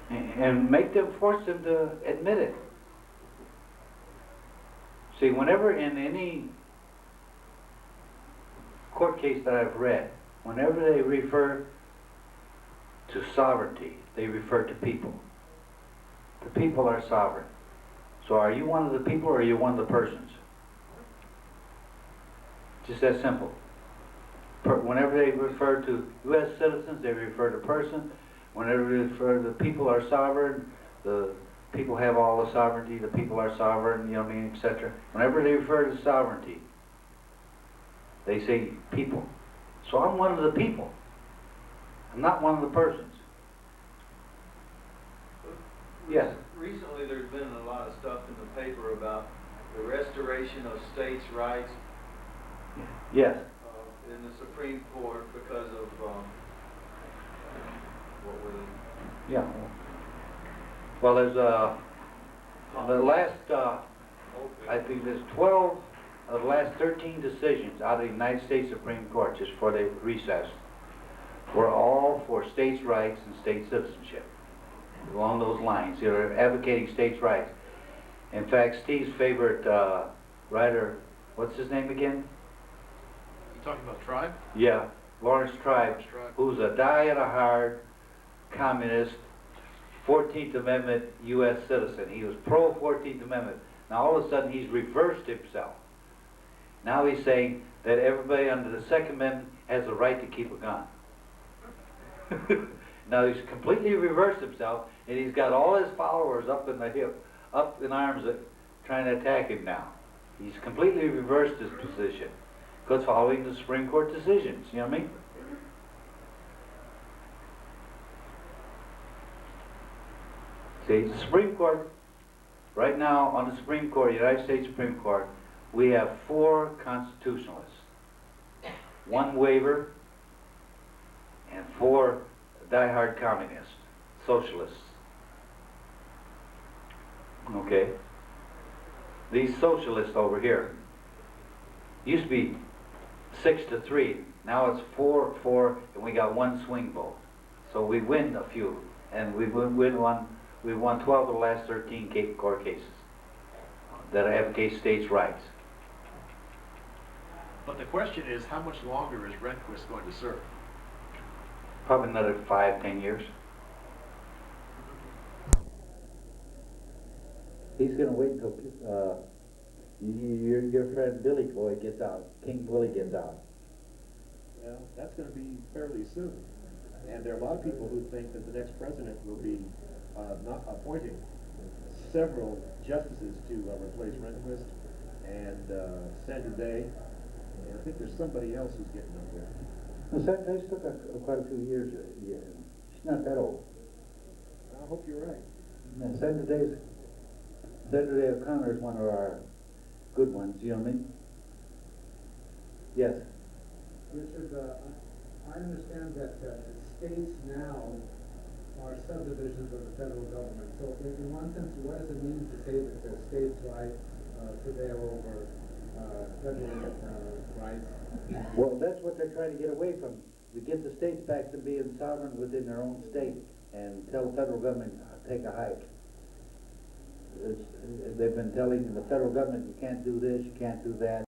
and make them, force them to admit it. See, whenever in any court case that I've read, whenever they refer to sovereignty, they refer to people. The people are sovereign. So are you one of the people or are you one of the persons? Just that simple. Whenever they refer to U.S. citizens, they refer to person. Whenever they refer to the people are sovereign, the people have all the sovereignty, the people are sovereign, you know what I mean, etc. Whenever they refer to sovereignty, they say people. So I'm one of the people. I'm not one of the persons. Yes? Recently there's been a lot of stuff in the paper about the restoration of states' rights Yes. in the Supreme Court because of, what were they? Yeah. Well, there's the last, I think there's 12 of the last 13 decisions out of the United States Supreme Court, just before they recessed, were all for states' rights and state citizenship. Along those lines, they're advocating states' rights. In fact, Steve's favorite writer, what's his name again? You talking about Tribe? Yeah, Lawrence Tribe, Tribe. who's a die-at-a-hard communist, 14th Amendment U.S. citizen. He was pro-14th Amendment. Now all of a sudden he's reversed himself. Now he's saying that everybody under the Second Amendment has the right to keep a gun. Now he's completely reversed himself, and he's got all his followers up in arms, trying to attack him now. He's completely reversed his position, because following the Supreme Court decisions, you know what I mean? See, the Supreme Court, right now on the Supreme Court, United States Supreme Court, we have 4 constitutionalists, 1 waiver, and 4 die-hard communists, socialists. Okay? These socialists over here used to be 6-3. Now it's 4-4, and we got 1 swing vote. So we win a few, and we win one. We won 12 of the last 13 court cases that advocate states' rights. But the question is, how much longer is Rehnquist going to serve? Probably another 5-10 years. He's going to wait until your friend Billy Boy gets out, King Willie gets out. Well, that's going to be fairly soon. And there are a lot of people who think that the next president will be not appointing several justices to replace Rehnquist and Sandra Day. And I think there's somebody else who's getting up there. Well, Sandra Day's took quite a few years. She's not that old. I hope you're right. No, Sandra Day O'Connor is one of our good ones, you know what I mean? Yes. Richard, I understand that states now are subdivisions of the federal government. So in one sense, what does it mean to say that the states' right prevail over federal rights? Well, that's what they're trying to get away from, to get the states back to being sovereign within their own state and tell the federal government take a hike. They've been telling the federal government you can't do this, you can't do that.